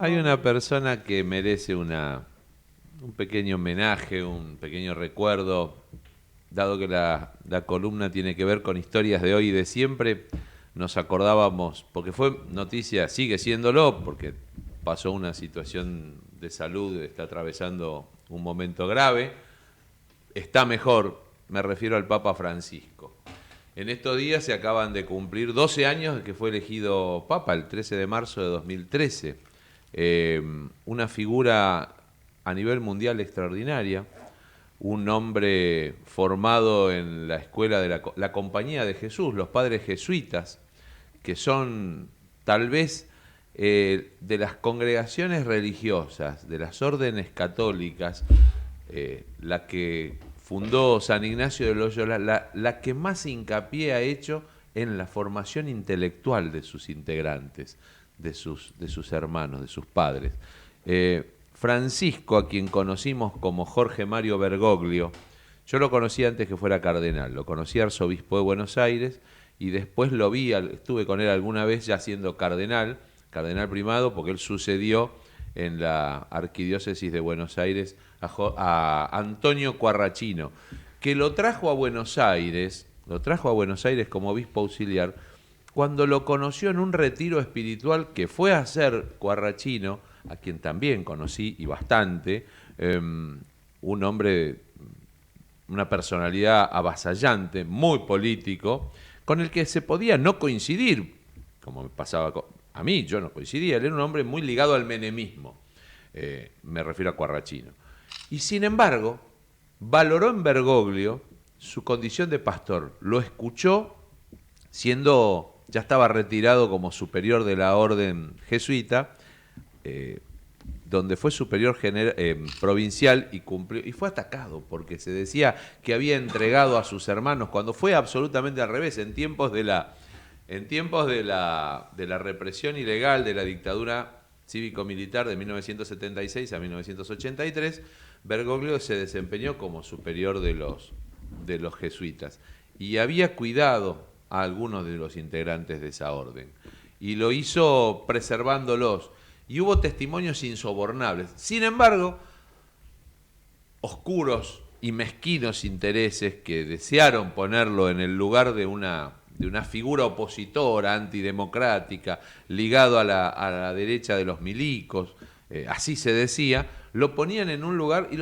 Hay una persona que merece un pequeño homenaje, un pequeño recuerdo, dado que la columna tiene que ver con historias de hoy y de siempre, nos acordábamos, porque fue noticia, sigue siéndolo, porque pasó una situación de salud, está atravesando un momento grave, está mejor, me refiero al Papa Francisco. En estos días se acaban de cumplir 12 años de que fue elegido Papa, el 13 de marzo de 2013. Una figura a nivel mundial extraordinaria, un hombre formado en la escuela de la Compañía de Jesús, los padres jesuitas, que son tal vez de las congregaciones religiosas, de las órdenes católicas, la que fundó San Ignacio de Loyola, la que más hincapié ha hecho en la formación intelectual de sus integrantes, de sus hermanos, de sus padres. Francisco, a quien conocimos como Jorge Mario Bergoglio, yo lo conocí antes que fuera cardenal, lo conocí arzobispo de Buenos Aires y después lo vi, estuve con él alguna vez ya siendo cardenal primado, porque él sucedió en la arquidiócesis de Buenos Aires a Antonio Quarrachino, que lo trajo a Buenos Aires como obispo auxiliar, cuando lo conoció en un retiro espiritual que fue a hacer Quarrachino, a quien también conocí y bastante, un hombre, una personalidad avasallante, muy político, con el que se podía no coincidir, como me pasaba a mí, yo no coincidía, él era un hombre muy ligado al menemismo, me refiero a Quarrachino. Y sin embargo, valoró en Bergoglio su condición de pastor, lo escuchó ya estaba retirado como superior de la orden jesuita, donde fue superior provincial y cumplió, y fue atacado porque se decía que había entregado a sus hermanos, cuando fue absolutamente al revés, en tiempos de la represión ilegal de la dictadura cívico-militar de 1976 a 1983, Bergoglio se desempeñó como superior de los jesuitas y había cuidado a algunos de los integrantes de esa orden y lo hizo preservándolos. Y hubo testimonios insobornables. Sin embargo, oscuros y mezquinos intereses que desearon ponerlo en el lugar de una figura opositora, antidemocrática, ligado a la derecha de los milicos, así se decía, lo ponían en un lugar y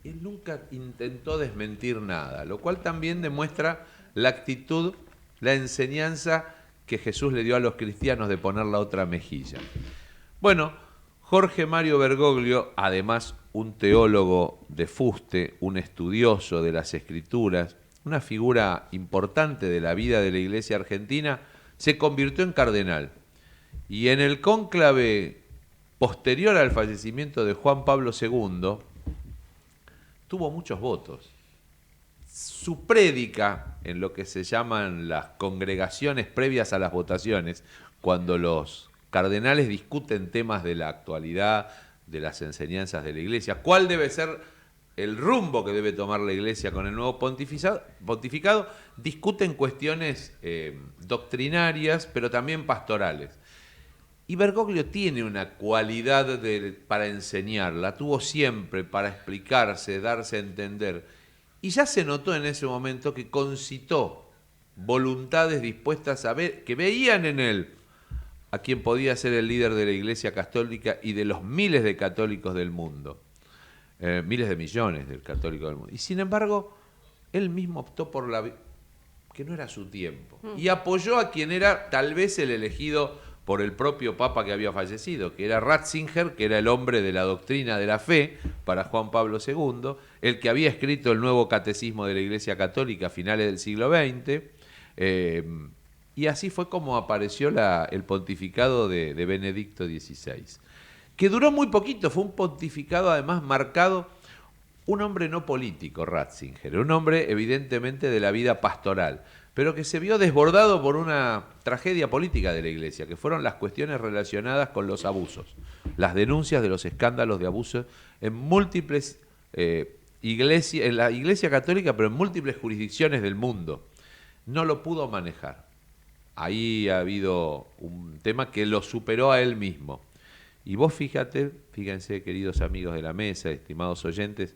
él nunca intentó desmentir nada, lo cual también demuestra la actitud, la enseñanza que Jesús le dio a los cristianos de poner la otra mejilla. Bueno, Jorge Mario Bergoglio, además un teólogo de fuste, un estudioso de las escrituras, una figura importante de la vida de la Iglesia argentina, se convirtió en cardenal. Y en el cónclave posterior al fallecimiento de Juan Pablo II, tuvo muchos votos. Su prédica, en lo que se llaman las congregaciones previas a las votaciones, cuando los cardenales discuten temas de la actualidad, de las enseñanzas de la Iglesia, cuál debe ser el rumbo que debe tomar la Iglesia con el nuevo pontificado, discuten cuestiones doctrinarias, pero también pastorales. Y Bergoglio tiene una cualidad para enseñar, la tuvo siempre para explicarse, darse a entender. Y ya se notó en ese momento que concitó voluntades dispuestas a ver, que veían en él a quien podía ser el líder de la Iglesia Católica y de los miles de católicos del mundo, miles de millones de católicos del mundo. Y sin embargo, él mismo optó por que no era su tiempo. Y apoyó a quien era tal vez el elegido por el propio Papa que había fallecido, que era Ratzinger, que era el hombre de la doctrina de la fe para Juan Pablo II, el que había escrito el nuevo catecismo de la Iglesia Católica a finales del siglo XX, y así fue como apareció el pontificado de Benedicto XVI, que duró muy poquito, fue un pontificado además marcado, un hombre no político, Ratzinger, un hombre evidentemente de la vida pastoral, pero que se vio desbordado por una tragedia política de la Iglesia, que fueron las cuestiones relacionadas con los abusos, las denuncias de los escándalos de abusos en múltiples iglesias, en la Iglesia Católica, pero en múltiples jurisdicciones del mundo. No lo pudo manejar. Ahí ha habido un tema que lo superó a él mismo. Y vos fíjense, queridos amigos de la mesa, estimados oyentes,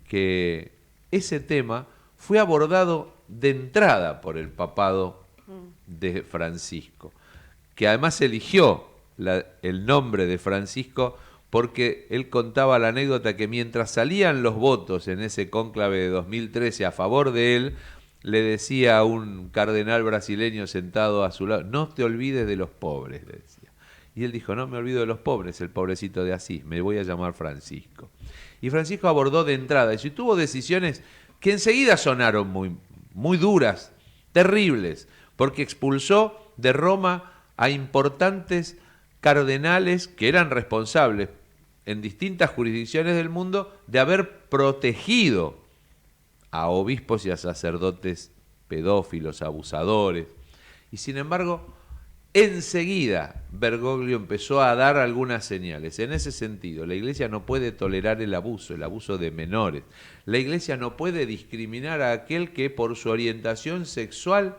que ese tema fue abordado de entrada por el papado de Francisco, que además eligió el nombre de Francisco porque él contaba la anécdota que mientras salían los votos en ese cónclave de 2013 a favor de él, le decía a un cardenal brasileño sentado a su lado, no te olvides de los pobres, le decía. Y él dijo, no me olvido de los pobres, el pobrecito de Asís, me voy a llamar Francisco. Y Francisco abordó de entrada eso y tuvo decisiones que enseguida sonaron muy, muy duras, terribles, porque expulsó de Roma a importantes cardenales que eran responsables en distintas jurisdicciones del mundo de haber protegido a obispos y a sacerdotes pedófilos, abusadores. Y sin embargo, enseguida Bergoglio empezó a dar algunas señales. En ese sentido, la Iglesia no puede tolerar el abuso de menores. La Iglesia no puede discriminar a aquel que por su orientación sexual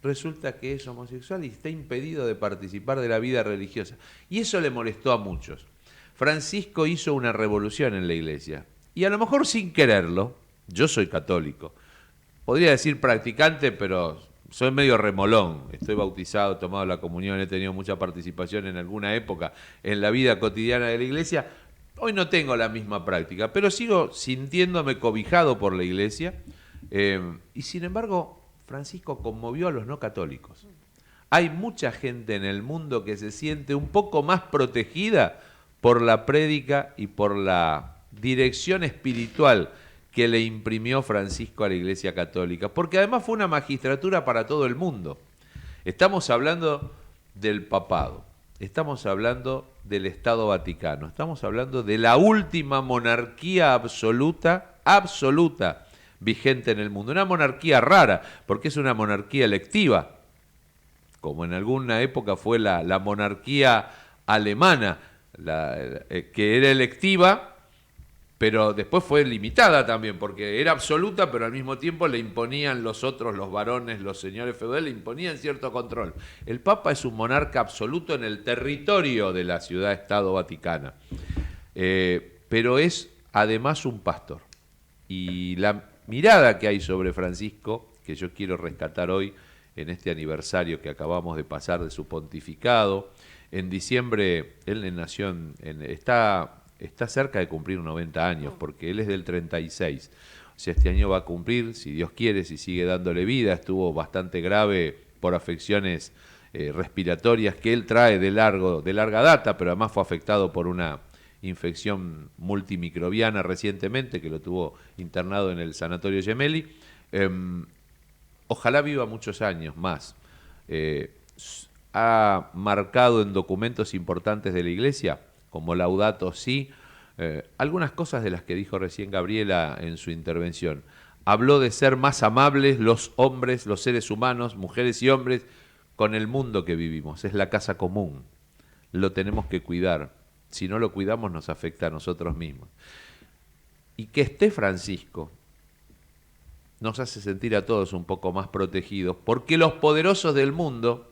resulta que es homosexual y está impedido de participar de la vida religiosa. Y eso le molestó a muchos. Francisco hizo una revolución en la Iglesia. Y a lo mejor sin quererlo, yo soy católico, podría decir practicante, pero soy medio remolón. Estoy bautizado, he tomado la comunión, he tenido mucha participación en alguna época en la vida cotidiana de la Iglesia. Hoy no tengo la misma práctica, pero sigo sintiéndome cobijado por la Iglesia. Y sin embargo, Francisco conmovió a los no católicos. Hay mucha gente en el mundo que se siente un poco más protegida por la prédica y por la dirección espiritual que le imprimió Francisco a la Iglesia Católica, porque además fue una magistratura para todo el mundo. Estamos hablando del papado, estamos hablando del Estado Vaticano, estamos hablando de la última monarquía absoluta vigente en el mundo. Una monarquía rara, porque es una monarquía electiva, como en alguna época fue la monarquía alemana, que era electiva, pero después fue limitada también, porque era absoluta, pero al mismo tiempo le imponían los otros, los varones, los señores feudales, le imponían cierto control. El Papa es un monarca absoluto en el territorio de la ciudad-estado vaticana, pero es además un pastor. Y la mirada que hay sobre Francisco, que yo quiero rescatar hoy en este aniversario que acabamos de pasar de su pontificado, en diciembre él nació, está cerca de cumplir 90 años, porque él es del 36. O sea, este año va a cumplir, si Dios quiere, si sigue dándole vida. Estuvo bastante grave por afecciones respiratorias que él trae de larga data, pero además fue afectado por una infección multimicrobiana recientemente, que lo tuvo internado en el Sanatorio Gemelli. Ojalá viva muchos años más. Ha marcado en documentos importantes de la Iglesia, como Laudato Si, algunas cosas de las que dijo recién Gabriela en su intervención. Habló de ser más amables los hombres, los seres humanos, mujeres y hombres, con el mundo que vivimos. Es la casa común. Lo tenemos que cuidar. Si no lo cuidamos, nos afecta a nosotros mismos. Y que esté Francisco nos hace sentir a todos un poco más protegidos, porque los poderosos del mundo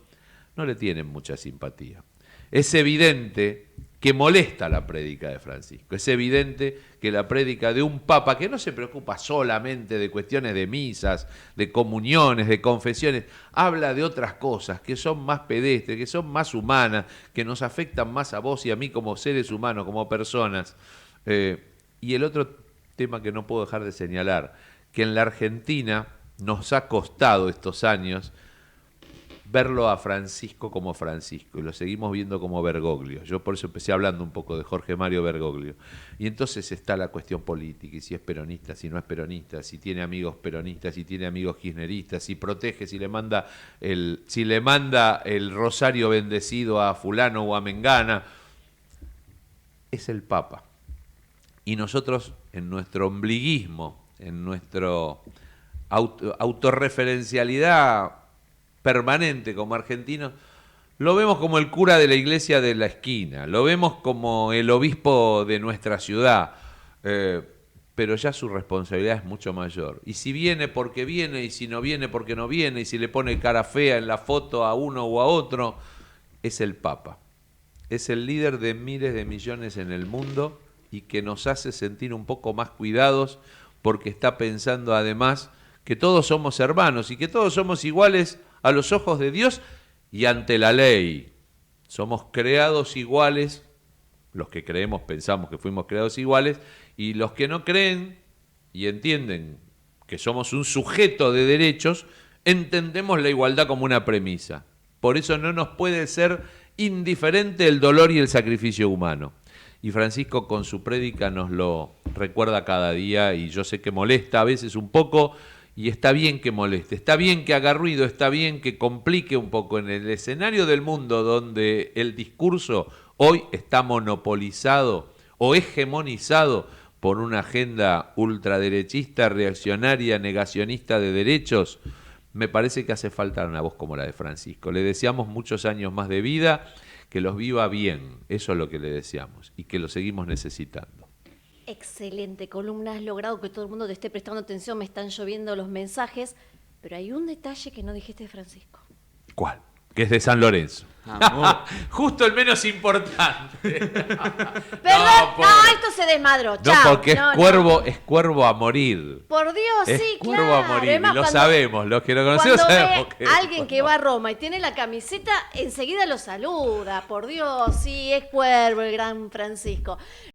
no le tienen mucha simpatía. Es evidente que molesta la prédica de Francisco. Es evidente que la prédica de un papa que no se preocupa solamente de cuestiones de misas, de comuniones, de confesiones, habla de otras cosas que son más pedestres, que son más humanas, que nos afectan más a vos y a mí como seres humanos, como personas. Y el otro tema que no puedo dejar de señalar, que en la Argentina nos ha costado estos años verlo a Francisco como Francisco, y lo seguimos viendo como Bergoglio. Yo por eso empecé hablando un poco de Jorge Mario Bergoglio. Y entonces está la cuestión política, y si es peronista, si no es peronista, si tiene amigos peronistas, si tiene amigos kirchneristas, si protege, si le manda el rosario bendecido a fulano o a mengana. Es el Papa. Y nosotros, en nuestro ombliguismo, en nuestra autorreferencialidad permanente como argentinos, lo vemos como el cura de la iglesia de la esquina, lo vemos como el obispo de nuestra ciudad, pero ya su responsabilidad es mucho mayor. Y si viene porque viene, y si no viene porque no viene, y si le pone cara fea en la foto a uno o a otro, es el Papa. es el líder de miles de millones en el mundo y que nos hace sentir un poco más cuidados porque está pensando además que todos somos hermanos y que todos somos iguales a los ojos de Dios y ante la ley. Somos creados iguales, los que creemos pensamos que fuimos creados iguales, y los que no creen y entienden que somos un sujeto de derechos, entendemos la igualdad como una premisa. Por eso no nos puede ser indiferente el dolor y el sacrificio humano. Y Francisco con su prédica nos lo recuerda cada día y yo sé que molesta a veces un poco y está bien que moleste, está bien que haga ruido, está bien que complique un poco en el escenario del mundo donde el discurso hoy está monopolizado o hegemonizado por una agenda ultraderechista, reaccionaria, negacionista de derechos. Me parece que hace falta una voz como la de Francisco. Le deseamos muchos años más de vida, que los viva bien, eso es lo que le deseamos, y que lo seguimos necesitando. Excelente columna, has logrado que todo el mundo te esté prestando atención, me están lloviendo los mensajes, pero hay un detalle que no dijiste de Francisco. ¿Cuál? Que es de San Lorenzo. Justo el menos importante. Perdón, no, esto se desmadró. No, Chao. porque es cuervo a morir. Por Dios, es sí, cuervo claro. a morir, Además, y lo sabemos, los que lo conocemos cuando sabemos ve que a alguien que va a Roma y tiene la camiseta, enseguida lo saluda. Por Dios, sí, es cuervo el gran Francisco.